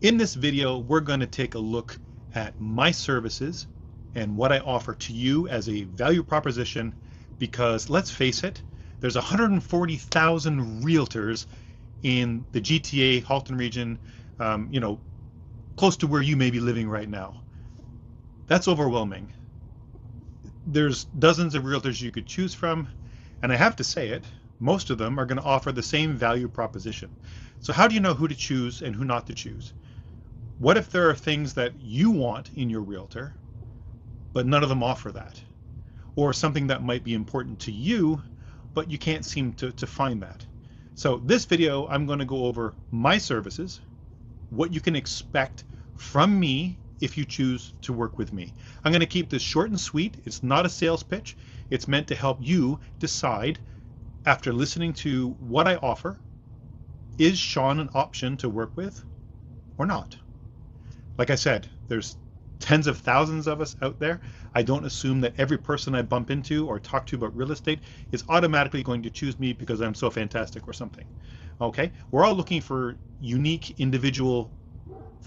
In this video, we're going to take a look at my services and what I offer to you as a value proposition, because let's face it, there's 140,000 realtors in the GTA, Halton region, close to where you may be living right now. That's overwhelming. There's dozens of realtors you could choose from, and I have to say it, most of them are going to offer the same value proposition. So how do you know who to choose and who not to choose? What if there are things that you want in your realtor, but none of them offer that? Or something that might be important to you, but you can't seem to find that. So this video, I'm going to go over my services, what you can expect from me if you choose to work with me. I'm going to keep this short and sweet. It's not a sales pitch. It's meant to help you decide, after listening to what I offer, is Sean an option to work with or not? Like I said, there's tens of thousands of us out there. I don't assume that every person I bump into or talk to about real estate is automatically going to choose me because I'm so fantastic or something. Okay, we're all looking for unique individual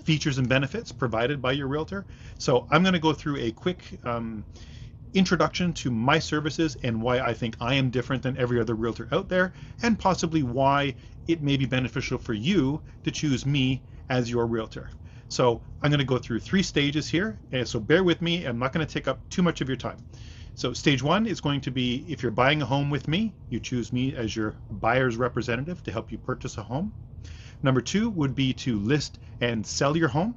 features and benefits provided by your realtor. So I'm going to go through a quick introduction to my services and why I think I am different than every other realtor out there, and possibly why it may be beneficial for you to choose me as your realtor. So I'm going to go through 3 stages here, and so bear with me. I'm not going to take up too much of your time. So stage 1 is going to be, if you're buying a home with me, you choose me as your buyer's representative to help you purchase a home. Number 2 would be to list and sell your home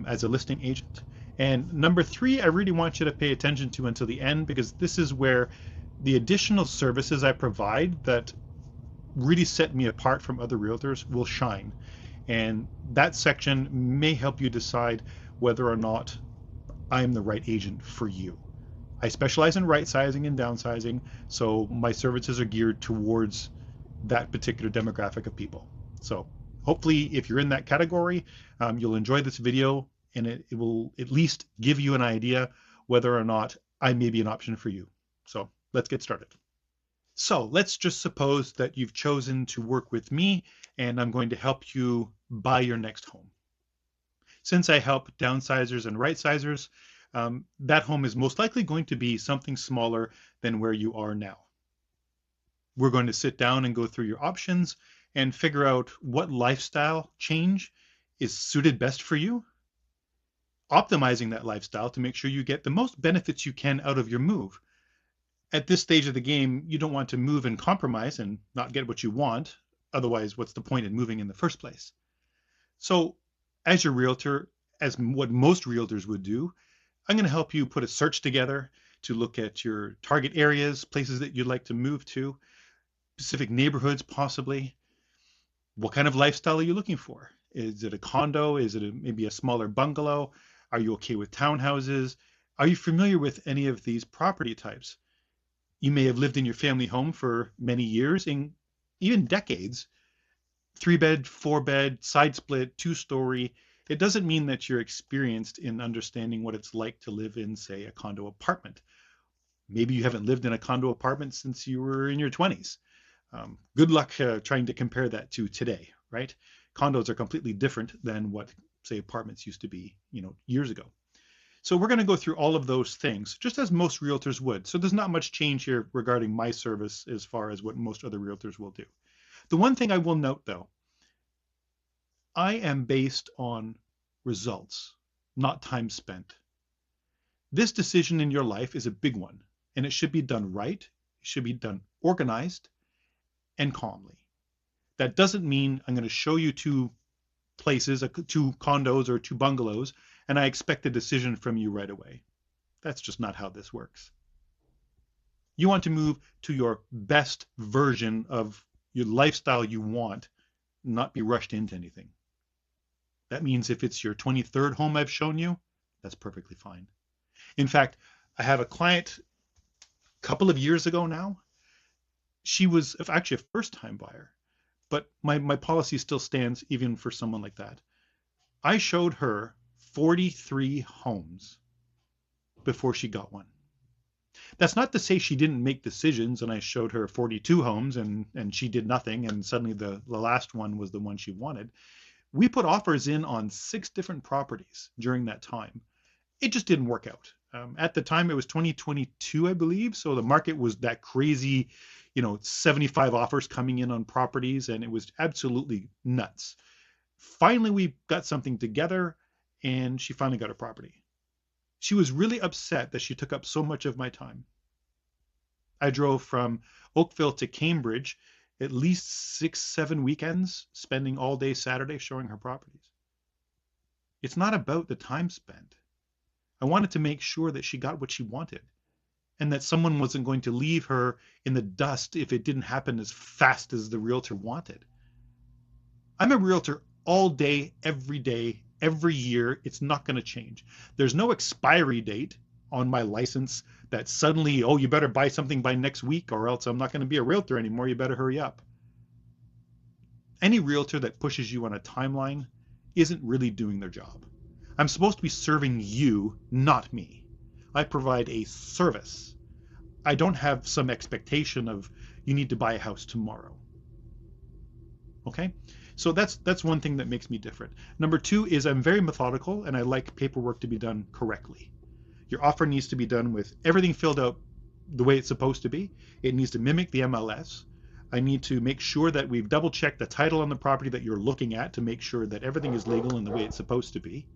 as a listing agent. And number 3, I really want you to pay attention to until the end, because this is where the additional services I provide that really set me apart from other realtors will shine. And that section may help you decide whether or not I'm the right agent for you. I specialize in rightsizing and downsizing, so my services are geared towards that particular demographic of people. So hopefully, if you're in that category, you'll enjoy this video, and it will at least give you an idea whether or not I may be an option for you. So let's get started. So let's just suppose that you've chosen to work with me, and I'm going to help you buy your next home. Since I help downsizers and rightsizers, that home is most likely going to be something smaller than where you are now. We're going to sit down and go through your options and figure out what lifestyle change is suited best for you, optimizing that lifestyle to make sure you get the most benefits you can out of your move. At this stage of the game, you don't want to move and compromise and not get what you want. Otherwise, what's the point in moving in the first place? So as your realtor, as what most realtors would do, I'm going to help you put a search together to look at your target areas, places that you'd like to move to, specific neighborhoods possibly. What kind of lifestyle are you looking for? Is it a condo? Is it maybe a smaller bungalow? Are you okay with townhouses? Are you familiar with any of these property types? You may have lived in your family home for many years, and even decades. 3-bed, 4-bed, side split, 2-story. It doesn't mean that you're experienced in understanding what it's like to live in, say, a condo apartment. Maybe you haven't lived in a condo apartment since you were in your 20s. Good luck trying to compare that to today, right? Condos are completely different than what, say, apartments used to be, years ago. So we're going to go through all of those things, just as most realtors would. So there's not much change here regarding my service as far as what most other realtors will do. The one thing I will note, though, I am based on results, not time spent. This decision in your life is a big one, and it should be done right. It should be done organized and calmly. That doesn't mean I'm going to show you 2 places, 2 condos or 2 bungalows, and I expect a decision from you right away. That's just not how this works. You want to move to your best version of your lifestyle you want, not be rushed into anything. That means if it's your 23rd home I've shown you, that's perfectly fine. In fact, I have a client a couple of years ago now. She was actually a first-time buyer, but my policy still stands even for someone like that. I showed her 43 homes before she got one. That's not to say she didn't make decisions and I showed her 42 homes and she did nothing and suddenly the last one was the one she wanted. We put offers in on 6 different properties during that time. It just didn't work out. At the time, it was 2022, I believe. So the market was that crazy, 75 offers coming in on properties, and it was absolutely nuts. Finally, we got something together, and she finally got a property. She was really upset that she took up so much of my time. I drove from Oakville to Cambridge at least 6, 7 weekends, spending all day Saturday showing her properties. It's not about the time spent. I wanted to make sure that she got what she wanted and that someone wasn't going to leave her in the dust if it didn't happen as fast as the realtor wanted. I'm a realtor all day, every year. It's not going to change. There's no expiry date on my license that suddenly, oh, you better buy something by next week or else I'm not going to be a realtor anymore. You better hurry up. Any realtor that pushes you on a timeline isn't really doing their job. I'm supposed to be serving you, not me. I provide a service. I don't have some expectation of you need to buy a house tomorrow. Okay? So that's one thing that makes me different. Number 2 is I'm very methodical and I like paperwork to be done correctly. Your offer needs to be done with everything filled out the way it's supposed to be. It needs to mimic the MLS. I need to make sure that we've double checked the title on the property that you're looking at to make sure that everything is legal in the way it's supposed to be.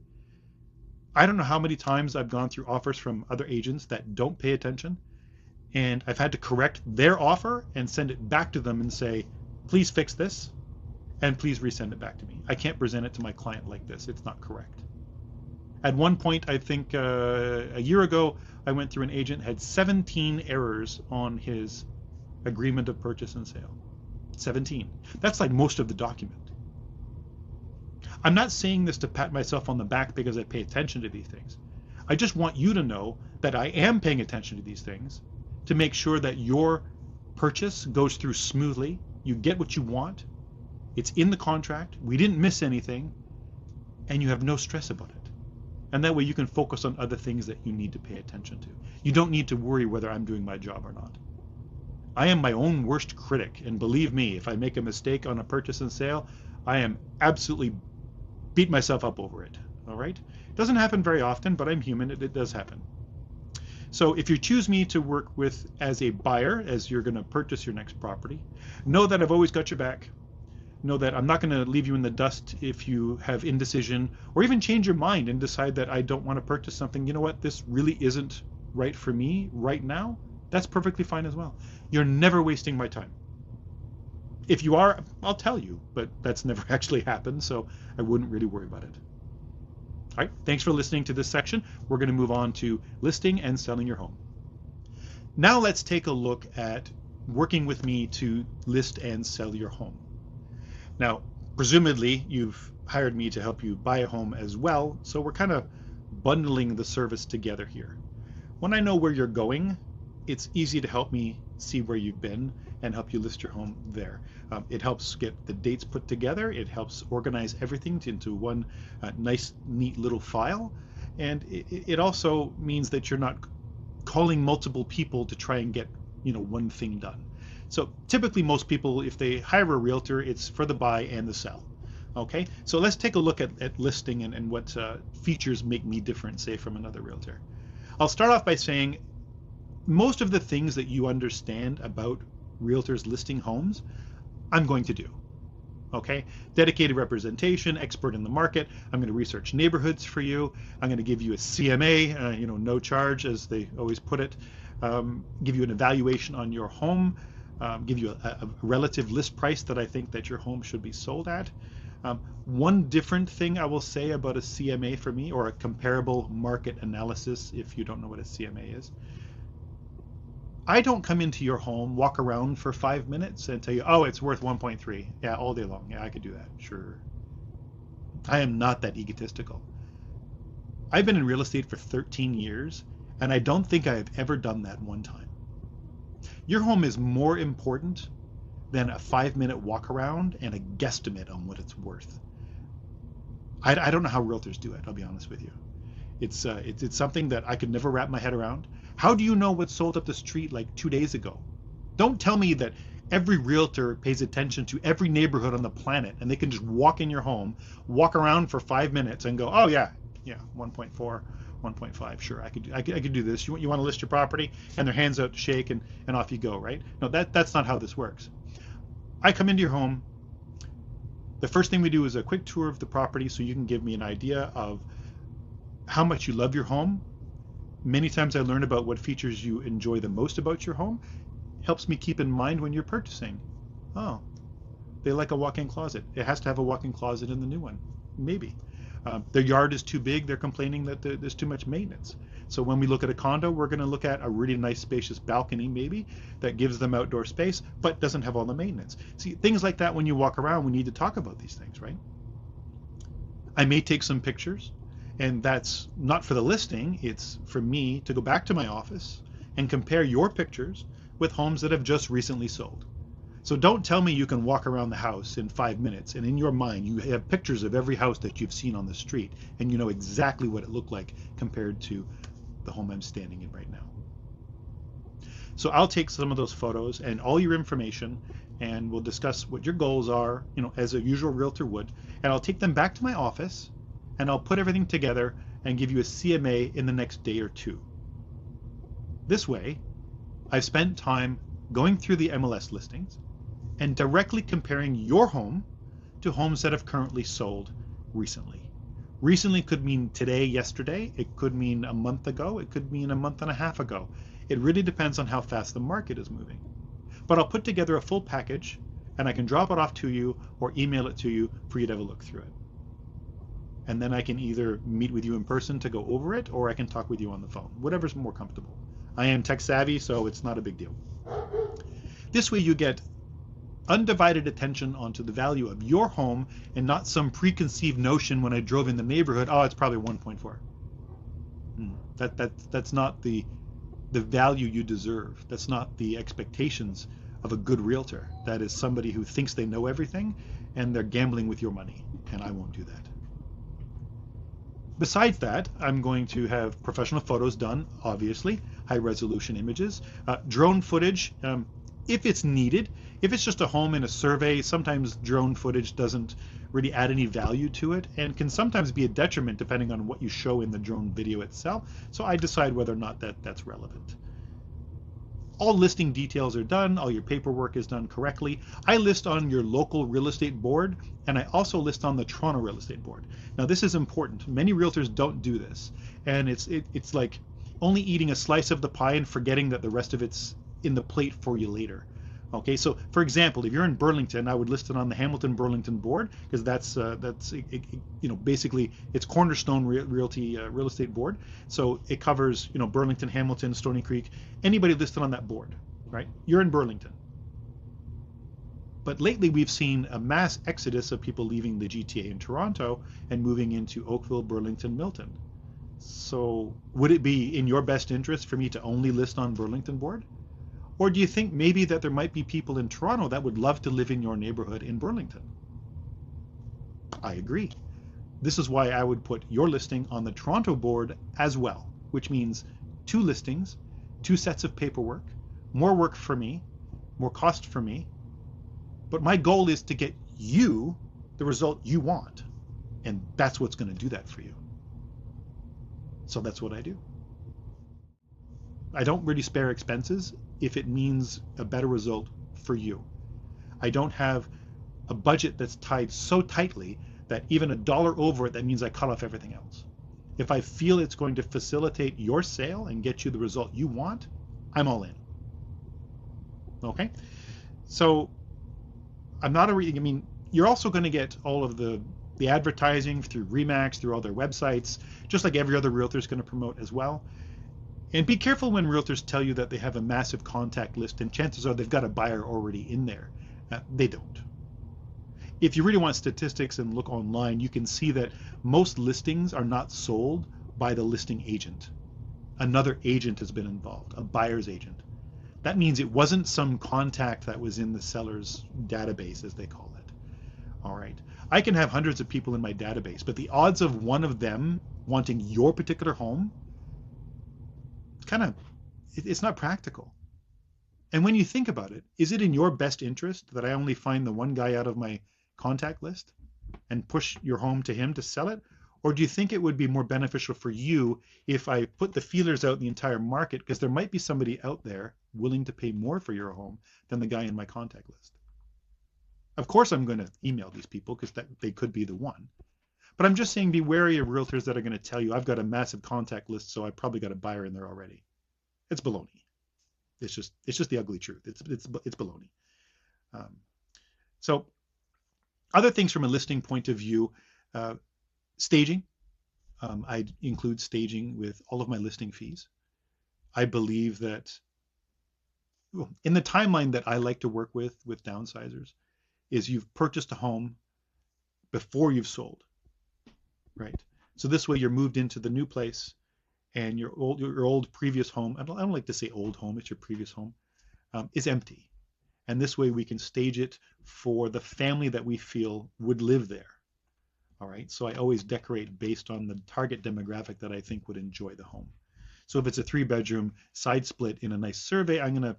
I don't know how many times I've gone through offers from other agents that don't pay attention, and I've had to correct their offer and send it back to them and say, please fix this and please resend it back to me. I can't present it to my client like this. It's not correct. At one point, I think a year ago, I went through an agent had 17 errors on his agreement of purchase and sale. 17. That's like most of the document. I'm not saying this to pat myself on the back because I pay attention to these things. I just want you to know that I am paying attention to these things to make sure that your purchase goes through smoothly. You get what you want. It's in the contract. We didn't miss anything. And you have no stress about it. And that way you can focus on other things that you need to pay attention to. You don't need to worry whether I'm doing my job or not. I am my own worst critic. And believe me, if I make a mistake on a purchase and sale, I am absolutely beat myself up over it. All right? It doesn't happen very often, but I'm human. It does happen. So if you choose me to work with as a buyer, as you're going to purchase your next property, know that I've always got your back. Know that I'm not going to leave you in the dust if you have indecision or even change your mind and decide that I don't want to purchase something. You know what? This really isn't right for me right now. That's perfectly fine as well. You're never wasting my time. If you are, I'll tell you, but that's never actually happened, so I wouldn't really worry about it. All right, thanks for listening to this section. We're going to move on to listing and selling your home. Now let's take a look at working with me to list and sell your home. Now, presumably, you've hired me to help you buy a home as well, so we're kind of bundling the service together here. When I know where you're going, it's easy to help me see where you've been and help you list your home there. It helps get the dates put together. It helps organize everything into one nice, neat little file. And it also means that you're not calling multiple people to try and get, one thing done. So typically most people, if they hire a realtor, it's for the buy and the sell. Okay, so let's take a look at listing and what features make me different, say, from another realtor. I'll start off by saying most of the things that you understand about realtors listing homes, I'm going to do. Okay, dedicated representation, expert in the market. I'm going to research neighborhoods for you. I'm going to give you a CMA, no charge, as they always put it. Give you an evaluation on your home. Give you a relative list price that I think that your home should be sold at. One different thing I will say about a CMA for me, or a comparable market analysis, if you don't know what a CMA is. I don't come into your home, walk around for 5 minutes and tell you, oh, it's worth 1.3. Yeah, all day long. Yeah, I could do that. Sure. I am not that egotistical. I've been in real estate for 13 years, and I don't think I have ever done that one time. Your home is more important than a 5-minute walk around and a guesstimate on what it's worth. I don't know how realtors do it, I'll be honest with you. It's something that I could never wrap my head around. How do you know what sold up the street like 2 days ago? Don't tell me that Every realtor pays attention to every neighborhood on the planet, and they can just walk in your home, walk around for 5 minutes and go, oh yeah, 1.4, 1.5, sure, I could do this. You want to list your property? And their hands out to shake, and off you go, right? No, that's not how this works. I come into your home. The first thing we do is a quick tour of the property so you can give me an idea of how much you love your home. Many times I learn about what features you enjoy the most about your home. Helps me keep in mind when you're purchasing. Oh, they like a walk-in closet. It has to have a walk-in closet in the new one. Maybe. Their yard is too big. They're complaining that there's too much maintenance. So when we look at a condo, we're going to look at a really nice spacious balcony maybe that gives them outdoor space but doesn't have all the maintenance. See, things like that when you walk around, we need to talk about these things, right? I may take some pictures, and that's not for the listing. It's for me to go back to my office and compare your pictures with homes that have just recently sold. So don't tell me you can walk around the house in 5 minutes and in your mind you have pictures of every house that you've seen on the street and you know exactly what it looked like compared to the home I'm standing in right now. So I'll take some of those photos and all your information, and we'll discuss what your goals are, as a usual realtor would, and I'll take them back to my office and I'll put everything together and give you a CMA in the next day or two. This way, I've spent time going through the MLS listings and directly comparing your home to homes that have currently sold recently. Recently could mean today, yesterday. It could mean a month ago. It could mean a month and a half ago. It really depends on how fast the market is moving. But I'll put together a full package and I can drop it off to you or email it to you for you to have a look through it. And then I can either meet with you in person to go over it, or I can talk with you on the phone, whatever's more comfortable. I am tech savvy, so it's not a big deal. This way you get undivided attention onto the value of your home and not some preconceived notion when I drove in the neighborhood, oh, it's probably 1.4. That's not the value you deserve. That's not the expectations of a good realtor. That is somebody who thinks they know everything and they're gambling with your money, and I won't do that. Besides that, I'm going to have professional photos done, obviously, high resolution images, drone footage if it's needed. If it's just a home in a survey, sometimes drone footage doesn't really add any value to it and can sometimes be a detriment depending on what you show in the drone video itself. So I decide whether or not that's relevant. All listing details are done, all your paperwork is done correctly. I list on your local real estate board, and I also list on the Toronto Real Estate Board. Now this is important. Many realtors don't do this, and it's like only eating a slice of the pie and forgetting that the rest of it's in the plate for you later. Okay, so for example, if you're in Burlington, I would list it on the Hamilton Burlington board, because that's basically it's Cornerstone Real Estate Board. So it covers Burlington, Hamilton, Stony Creek, anybody listed on that board, right? You're in Burlington. But lately we've seen a mass exodus of people leaving the GTA in Toronto and moving into Oakville, Burlington, Milton. So would it be in your best interest for me to only list on Burlington board? Or do you think maybe that there might be people in Toronto that would love to live in your neighborhood in Burlington? I agree. This is why I would put your listing on the Toronto board as well, which means 2 listings, 2 sets of paperwork, more work for me, more cost for me. But my goal is to get you the result you want. And that's what's going to do that for you. So that's what I do. I don't really spare expenses if it means a better result for you. I don't have a budget that's tied so tightly that even $1 over it, that means I cut off everything else. If I feel it's going to facilitate your sale and get you the result you want, I'm all in. Okay? So you're also going to get all of the advertising through RE/MAX, through all their websites, just like every other realtor is going to promote as well. And be careful when realtors tell you that they have a massive contact list, and chances are they've got a buyer already in there. They don't. If you really want statistics and look online, you can see that most listings are not sold by the listing agent. Another agent has been involved, a buyer's agent. That means it wasn't some contact that was in the seller's database, as they call it. All right. I can have hundreds of people in my database, but the odds of one of them wanting your particular home, it's not practical. And when you think about it, is it in your best interest that I only find the one guy out of my contact list and push your home to him to sell it? Or do you think it would be more beneficial for you if I put the feelers out in the entire market, because there might be somebody out there willing to pay more for your home than the guy in my contact list? Of course, I'm going to email these people because they could be the one. But I'm just saying, be wary of realtors that are going to tell you, I've got a massive contact list, so I probably got a buyer in there already. It's baloney. It's just the ugly truth. It's baloney. So other things from a listing point of view, staging. I include staging with all of my listing fees. I believe that in the timeline that I like to work with downsizers is you've purchased a home before you've sold, right? So this way you're moved into the new place and your old previous home, I don't like to say old home, it's your previous home, is empty. And this way we can stage it for the family that we feel would live there. All right, so I always decorate based on the target demographic that I think would enjoy the home. So if it's a 3-bedroom side split in a nice survey, I'm going to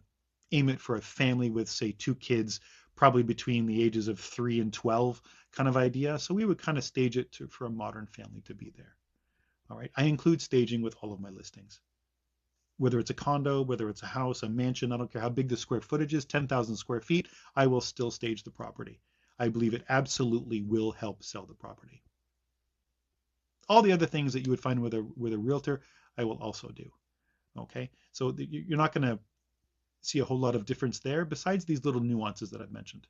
aim it for a family with, say, 2 kids, probably between the ages of 3 and 12 kind of idea. So we would kind of stage it for a modern family to be there. All right, I include staging with all of my listings. Whether it's a condo, whether it's a house, a mansion, I don't care how big the square footage is, 10,000 square feet, I will still stage the property. I believe it absolutely will help sell the property. All the other things that you would find with a realtor, I will also do. Okay, so you're not going to see a whole lot of difference there besides these little nuances that I've mentioned.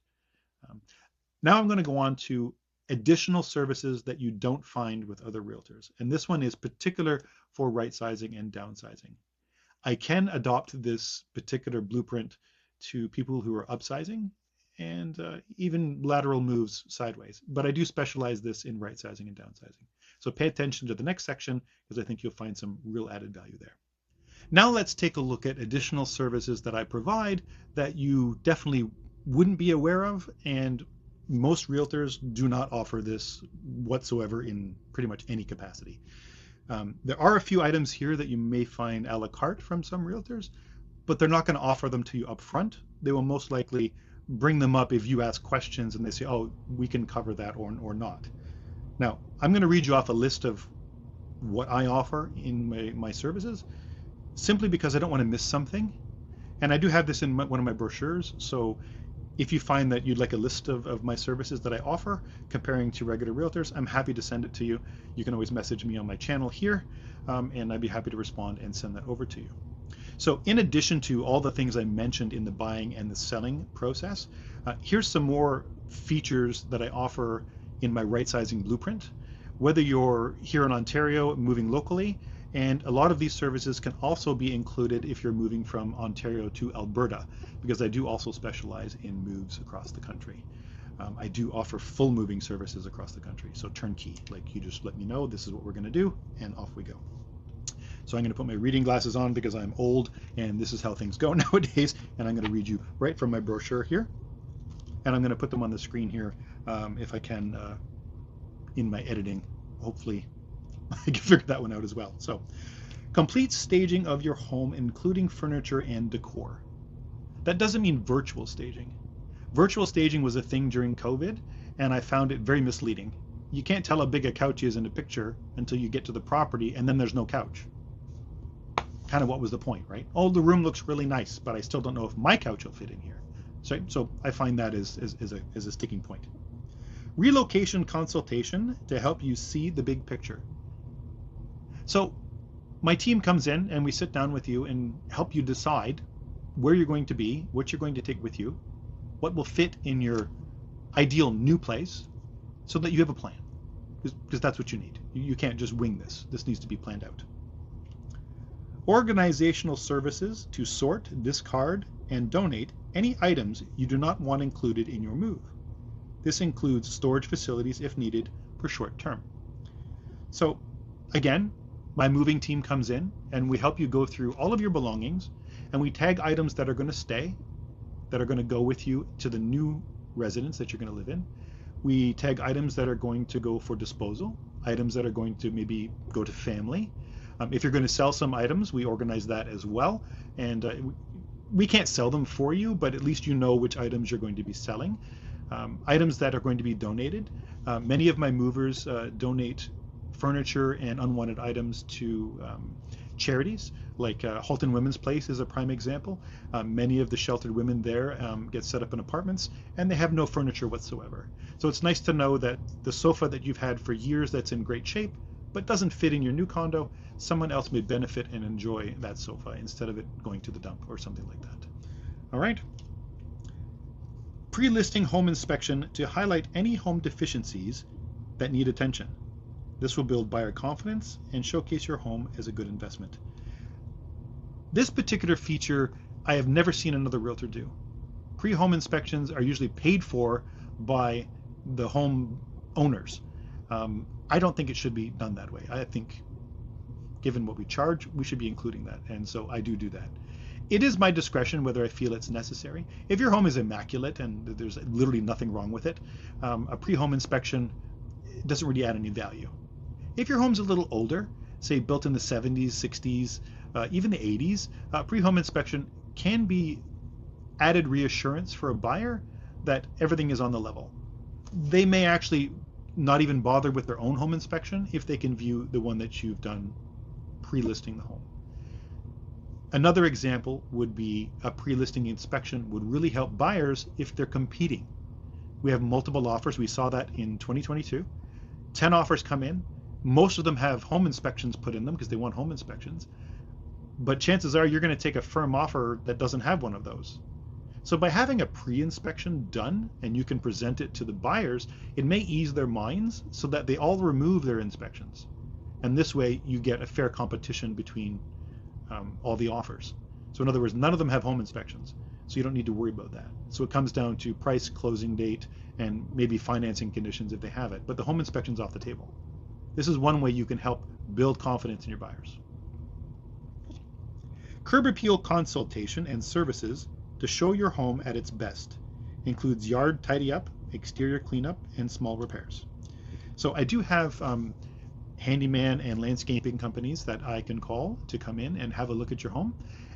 Now I'm going to go on to additional services that you don't find with other realtors. And this one is particular for rightsizing and downsizing. I can adopt this particular blueprint to people who are upsizing and even lateral moves sideways. But I do specialize this in rightsizing and downsizing. So pay attention to the next section because I think you'll find some real added value there. Now let's take a look at additional services that I provide that you definitely wouldn't be aware of, and most realtors do not offer this whatsoever in pretty much any capacity. There are a few items here that you may find a la carte from some realtors, but they're not going to offer them to you up front. They will most likely bring them up if you ask questions and they say, oh, we can cover that or not. Now, I'm going to read you off a list of what I offer in my services, simply because I don't want to miss something. And I do have this in one of my brochures. So if you find that you'd like a list of my services that I offer comparing to regular realtors, I'm happy to send it to you. You can always message me on my channel here, and I'd be happy to respond and send that over to you. So in addition to all the things I mentioned in the buying and the selling process, here's some more features that I offer in my rightsizing blueprint. Whether you're here in Ontario moving locally, and a lot of these services can also be included if you're moving from Ontario to Alberta, because I do also specialize in moves across the country. I do offer full moving services across the country, so turnkey. Like, you just let me know this is what we're going to do, and off we go. So I'm going to put my reading glasses on because I'm old, and this is how things go nowadays. And I'm going to read you right from my brochure here, and I'm going to put them on the screen here if I can in my editing. Hopefully I can figure that one out as well. So, complete staging of your home, including furniture and decor. That doesn't mean virtual staging. Virtual staging was a thing during COVID, and I found it very misleading. You can't tell how big a couch is in a picture until you get to the property, and then there's no couch. Kind of what was the point, right? Oh, the room looks really nice, but I still don't know if my couch will fit in here. So I find that is a sticking point. Relocation consultation to help you see the big picture. So my team comes in and we sit down with you and help you decide where you're going to be, what you're going to take with you, what will fit in your ideal new place, so that you have a plan, because that's what you need. You can't just wing this. This needs to be planned out. Organizational services to sort, discard, and donate any items you do not want included in your move. This includes storage facilities if needed for short term. So again, my moving team comes in and we help you go through all of your belongings, and we tag items that are going to stay, that are going to go with you to the new residence that you're going to live in. We tag items that are going to go for disposal, items that are going to maybe go to family. If you're going to sell some items, we organize that as well. And We can't sell them for you, but at least you know which items you're going to be selling. Items that are going to be donated. Many of my movers donate furniture and unwanted items to charities, like Halton Women's Place is a prime example. Many of the sheltered women there get set up in apartments, and they have no furniture whatsoever. So it's nice to know that the sofa that you've had for years that's in great shape, but doesn't fit in your new condo, someone else may benefit and enjoy that sofa instead of it going to the dump or something like that. All right. Pre-listing home inspection to highlight any home deficiencies that need attention. This will build buyer confidence and showcase your home as a good investment. This particular feature I have never seen another realtor do. Pre-home inspections are usually paid for by the home owners. I don't think it should be done that way. I think given what we charge, we should be including that, and so I do that. It is my discretion whether I feel it's necessary. If your home is immaculate and there's literally nothing wrong with it, a pre-home inspection doesn't really add any value. If your home's a little older, say built in the 70s, 60s, even the 80s, pre-home inspection can be added reassurance for a buyer that everything is on the level. They may actually not even bother with their own home inspection if they can view the one that you've done pre-listing the home. Another example would be a pre-listing inspection would really help buyers if they're competing. We have multiple offers. We saw that in 2022. 10 offers come in. Most of them have home inspections put in them because they want home inspections. But chances are you're going to take a firm offer that doesn't have one of those. So by having a pre-inspection done and you can present it to the buyers, it may ease their minds so that they all remove their inspections. And this way you get a fair competition between all the offers. So in other words, none of them have home inspections, so you don't need to worry about that. So it comes down to price, closing date, and maybe financing conditions if they have it, but the home inspection's off the table. This is one way you can help build confidence in your buyers. Curb appeal consultation and services to show your home at its best includes yard tidy up, exterior cleanup, and small repairs. So I do have handyman and landscaping companies that I can call to come in and have a look at your home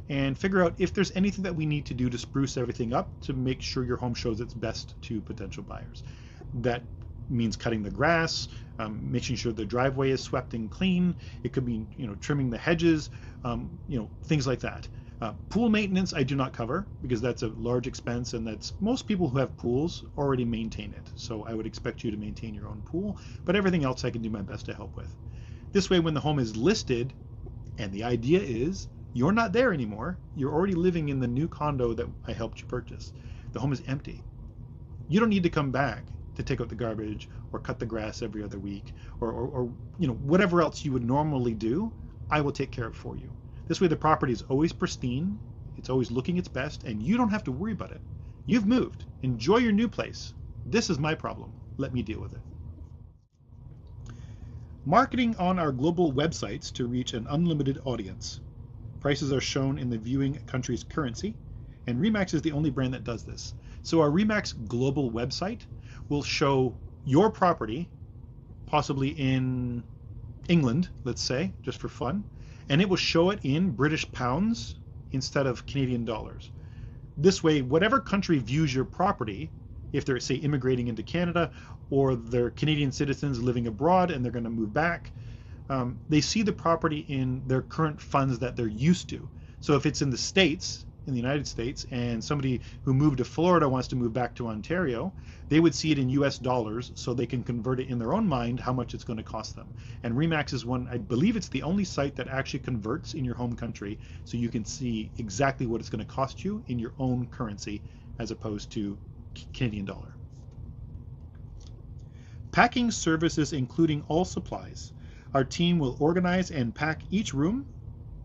and figure out if there's anything that we need to do to spruce everything up to make sure your home shows its best to potential buyers. That means cutting the grass, making sure the driveway is swept and clean. It could mean, trimming the hedges, things like that. Pool maintenance I do not cover because that's a large expense, and that's most people who have pools already maintain it. So I would expect you to maintain your own pool, but everything else I can do my best to help with. This way, when the home is listed, and the idea is you're not there anymore, you're already living in the new condo that I helped you purchase. The home is empty. You don't need to come back to take out the garbage or cut the grass every other week or whatever else you would normally do. I will take care of it for you. This way the property is always pristine, it's always looking its best, and you don't have to worry about it. You've moved. Enjoy your new place. This is my problem. Let me deal with it. Marketing on our global websites to reach an unlimited audience. Prices are shown in the viewing country's currency, and RE/MAX is the only brand that does this. So our RE/MAX global website will show your property, possibly in England, let's say, just for fun, and it will show it in British pounds instead of Canadian dollars. This way, whatever country views your property, if they're, say, immigrating into Canada or they're Canadian citizens living abroad and they're going to move back, they see the property in their current funds that they're used to. So if it's in the States, in the United States, and somebody who moved to Florida wants to move back to Ontario, they would see it in US dollars so they can convert it in their own mind how much it's going to cost them. And RE/MAX is one, I believe it's the only site that actually converts in your home country so you can see exactly what it's going to cost you in your own currency as opposed to Canadian dollar. Packing services including all supplies. Our team will organize and pack each room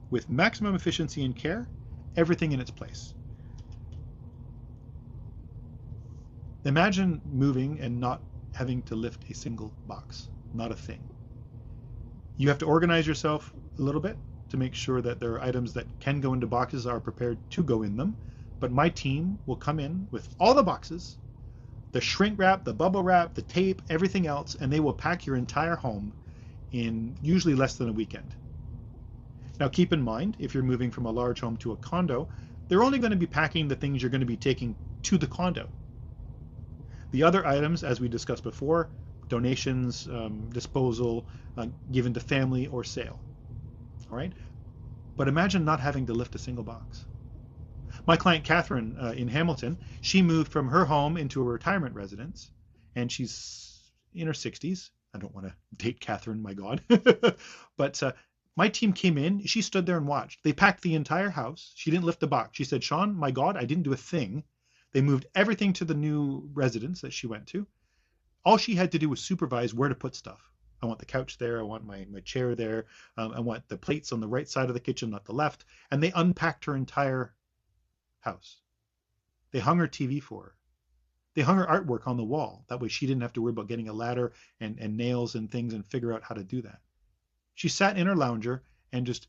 with maximum efficiency and care, everything in its place. Imagine moving and not having to lift a single box, not a thing. You have to organize yourself a little bit to make sure that there are items that can go into boxes are prepared to go in them, but my team will come in with all the boxes, the shrink wrap, the bubble wrap, the tape, everything else, and they will pack your entire home in usually less than a weekend. Now keep in mind, if you're moving from a large home to a condo, they're only going to be packing the things you're going to be taking to the condo. The other items, as we discussed before, donations, disposal, given to family or sale. All right. But imagine not having to lift a single box. My client Catherine in Hamilton, she moved from her home into a retirement residence, and she's in her 60s. I don't want to date Catherine, my God. But my team came in. She stood there and watched. They packed the entire house. She didn't lift a box. She said, Sean, my God, I didn't do a thing. They moved everything to the new residence that she went to. All she had to do was supervise where to put stuff. I want the couch there. I want my chair there. I want the plates on the right side of the kitchen, not the left. And they unpacked her entire house. They hung her TV for her. They hung her artwork on the wall. That way she didn't have to worry about getting a ladder and nails and things and figure out how to do that. She sat in her lounger and just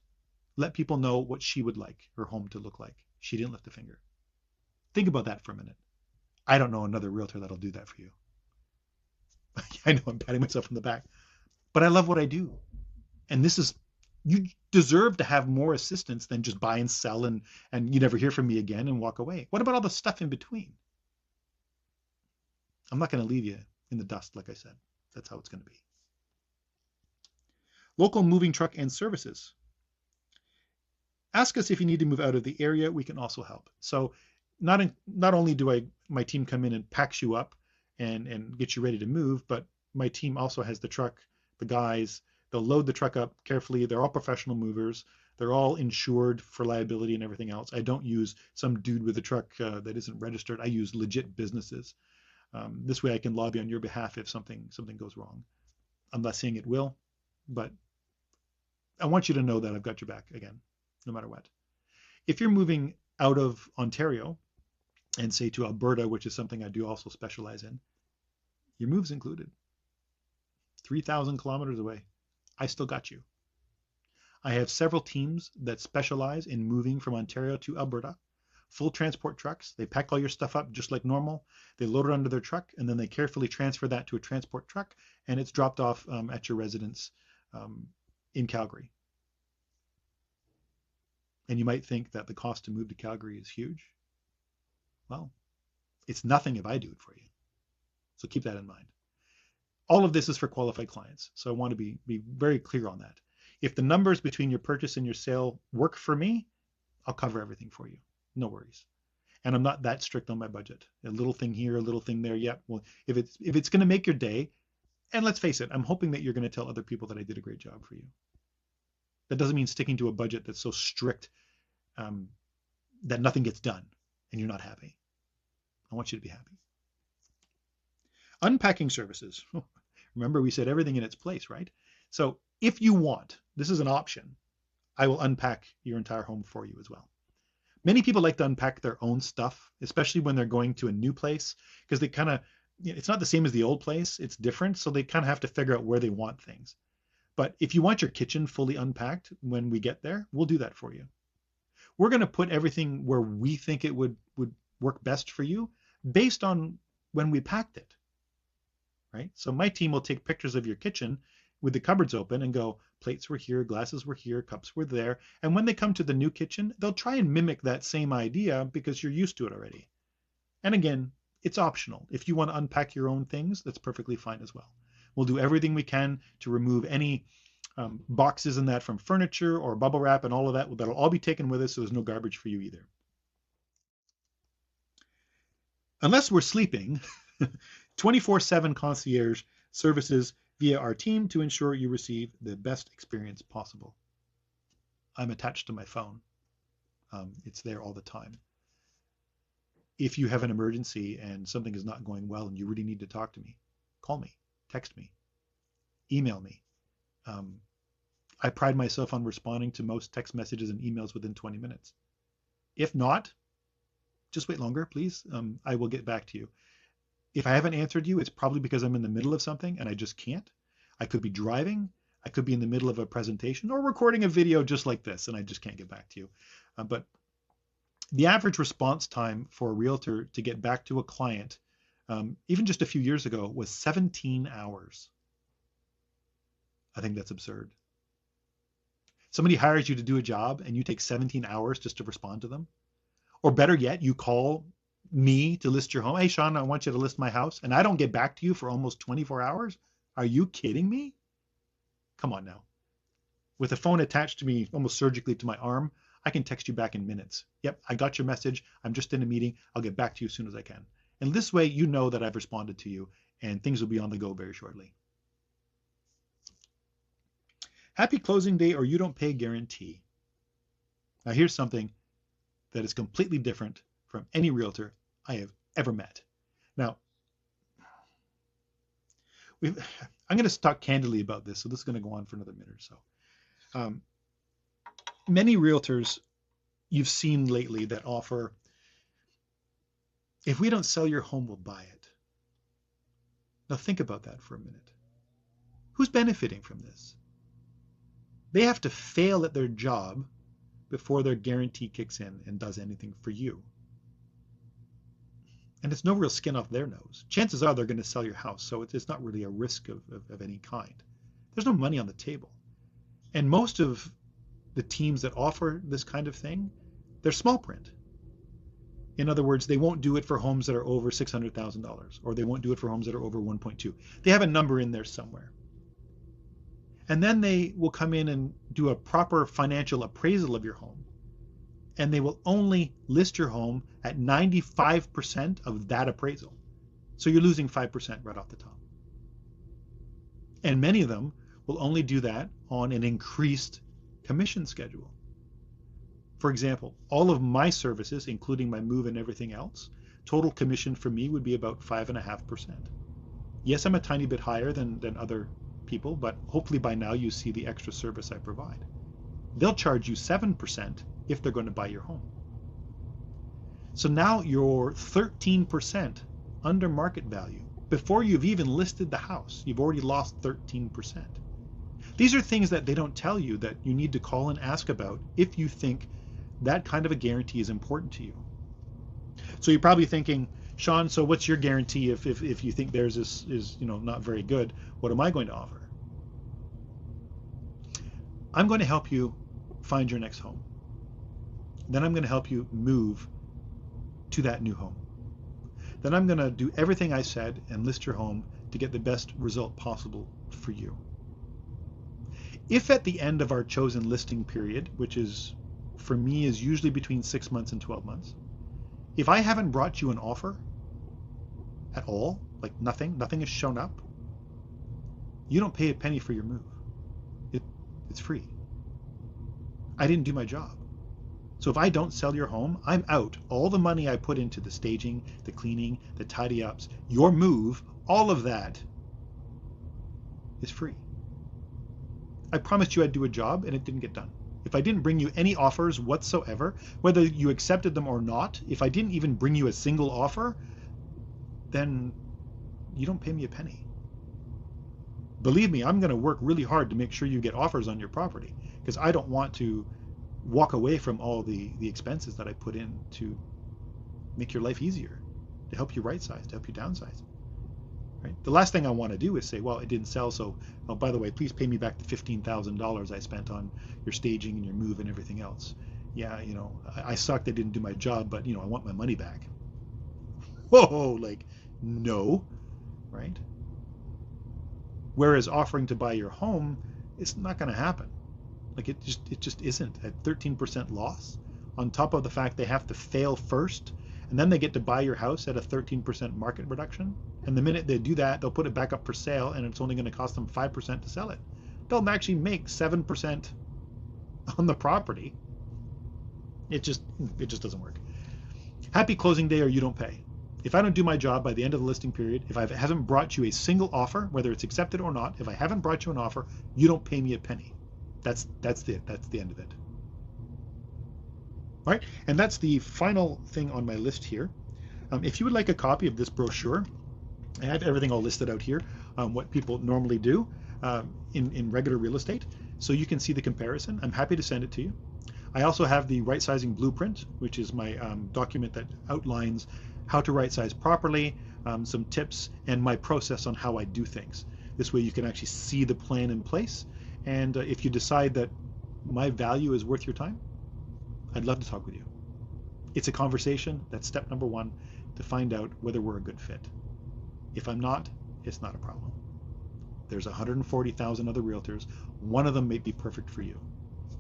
let people know what she would like her home to look like. She didn't lift a finger. Think about that for a minute. I don't know another realtor that'll do that for you. I know I'm patting myself on the back, but I love what I do. And this is, you deserve to have more assistance than just buy and sell and you never hear from me again and walk away. What about all the stuff in between? I'm not going to leave you in the dust, like I said. That's how it's going to be. Local moving truck and services. Ask us if you need to move out of the area. We can also help. So not only do my team come in and packs you up and get you ready to move, but my team also has the truck, the guys, they'll load the truck up carefully. They're all professional movers. They're all insured for liability and everything else. I don't use some dude with a truck that isn't registered. I use legit businesses. This way I can lobby on your behalf if something goes wrong. I'm not saying it will, but I want you to know that I've got your back again, no matter what. If you're moving out of Ontario and say to Alberta, which is something I do also specialize in, your move's included. 3,000 kilometers away. I still got you. I have several teams that specialize in moving from Ontario to Alberta. Full transport trucks. They pack all your stuff up just like normal. They load it onto their truck, and then they carefully transfer that to a transport truck, and it's dropped off at your residence in Calgary. And you might think that the cost to move to Calgary is huge. Well, it's nothing if I do it for you. So keep that in mind. All of this is for qualified clients. So I want to be very clear on that. If the numbers between your purchase and your sale work for me, I'll cover everything for you. No worries. And I'm not that strict on my budget. A little thing here, a little thing there. Yeah. Well, if it's going to make your day, and let's face it, I'm hoping that you're going to tell other people that I did a great job for you. That doesn't mean sticking to a budget that's so strict that nothing gets done and you're not happy. I want you to be happy. Unpacking services. Remember, we said everything in its place, right? So if you want, this is an option, I will unpack your entire home for you as well. Many people like to unpack their own stuff, especially when they're going to a new place, because they kind of, it's not the same as the old place. It's different. So they kind of have to figure out where they want things. But if you want your kitchen fully unpacked when we get there, we'll do that for you. We're going to put everything where we think it would work best for you based on when we packed it, right? So my team will take pictures of your kitchen with the cupboards open and go, plates were here, glasses were here, cups were there. And when they come to the new kitchen, they'll try and mimic that same idea because you're used to it already. And again, it's optional. If you want to unpack your own things, that's perfectly fine as well. We'll do everything we can to remove any boxes and that from furniture or bubble wrap and all of that. That'll all be taken with us, so there's no garbage for you either. Unless we're sleeping, 24/7 concierge services via our team to ensure you receive the best experience possible. I'm attached to my phone. It's there all the time. If you have an emergency and something is not going well and you really need to talk to me, call me, text me, email me. I pride myself on responding to most text messages and emails within 20 minutes. If not, just wait longer, please. I will get back to you. If I haven't answered you, it's probably because I'm in the middle of something and I just can't. I could be driving. I could be in the middle of a presentation or recording a video just like this, and I just can't get back to you. But the average response time for a realtor to get back to a client, even just a few years ago, was 17 hours. I think that's absurd. Somebody hires you to do a job and you take 17 hours just to respond to them. Or better yet, you call me to list your home. Hey, Sean, I want you to list my house. And I don't get back to you for almost 24 hours. Are you kidding me? Come on now. With a phone attached to me almost surgically to my arm, I can text you back in minutes. Yep, I got your message. I'm just in a meeting. I'll get back to you as soon as I can. And this way, you know that I've responded to you and things will be on the go very shortly. Happy closing day or you don't pay guarantee. Now here's something that is completely different from any realtor I have ever met. Now, I'm going to talk candidly about this, so this is going to go on for another minute or so. Many realtors you've seen lately that offer, if we don't sell your home, we'll buy it. Now think about that for a minute. Who's benefiting from this? They have to fail at their job before their guarantee kicks in and does anything for you. And it's no real skin off their nose. Chances are they're going to sell your house, so it's not really a risk of any kind. There's no money on the table. And most of the teams that offer this kind of thing, they're small print. In other words, they won't do it for homes that are over $600,000, or they won't do it for homes that are over 1.2. They have a number in there somewhere. And then they will come in and do a proper financial appraisal of your home. And they will only list your home at 95% of that appraisal. So you're losing 5% right off the top. And many of them will only do that on an increased commission schedule. For example, all of my services, including my move and everything else, total commission for me would be about 5.5%. Yes, I'm a tiny bit higher than other people, but hopefully by now you see the extra service I provide. They'll charge you 7% if they're going to buy your home. So now you're 13% under market value. Before you've even listed the house, you've already lost 13%. These are things that they don't tell you that you need to call and ask about if you think that kind of a guarantee is important to you. So you're probably thinking, Sean, so what's your guarantee if you think theirs is not very good? What am I going to offer? I'm going to help you find your next home. Then I'm going to help you move to that new home. Then I'm going to do everything I said and list your home to get the best result possible for you. If at the end of our chosen listing period, which is for me is usually between 6 months and 12 months, if I haven't brought you an offer at all, like nothing has shown up, you don't pay a penny for your move. It's free. I didn't do my job. So if I don't sell your home, I'm out. All the money I put into the staging, the cleaning, the tidy ups, your move, all of that is free. I promised you I'd do a job and it didn't get done. If I didn't bring you any offers whatsoever, whether you accepted them or not, if I didn't even bring you a single offer, then you don't pay me a penny. Believe me, I'm going to work really hard to make sure you get offers on your property because I don't want to walk away from all the expenses that I put in to make your life easier, to help you right size, to help you downsize. Right? The last thing I want to do is say, well, it didn't sell, so oh, by the way, please pay me back the $15,000 I spent on your staging and your move and everything else. Yeah, I sucked, I didn't do my job, but I want my money back. Whoa, like, no, right? Whereas offering to buy your home, it's not going to happen. Like it just isn't. At 13% loss, on top of the fact they have to fail first, and then they get to buy your house at a 13% market reduction. And the minute they do that, they'll put it back up for sale, and it's only going to cost them 5% to sell it. They'll actually make 7% on the property. It just doesn't work. Happy closing day or you don't pay. If I don't do my job by the end of the listing period, if I haven't brought you a single offer, whether it's accepted or not, if I haven't brought you an offer, you don't pay me a penny. That's it. That's the end of it. All right, and that's the final thing on my list here. If you would like a copy of this brochure, I have everything all listed out here, what people normally do in regular real estate, so you can see the comparison. I'm happy to send it to you. I also have the Rightsizing Blueprint, which is my document that outlines how to right size properly, some tips, and my process on how I do things. This way you can actually see the plan in place, and if you decide that my value is worth your time, I'd love to talk with you. It's a conversation. That's step number one, to find out whether we're a good fit. If I'm not, it's not a problem. There's 140,000 other realtors. One of them may be perfect for you.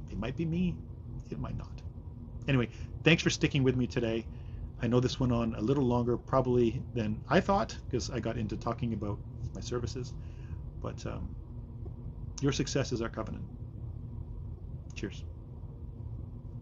It might be me. It might not. Anyway, thanks for sticking with me today. I know this went on a little longer probably than I thought because I got into talking about my services. But your success is our covenant. Cheers.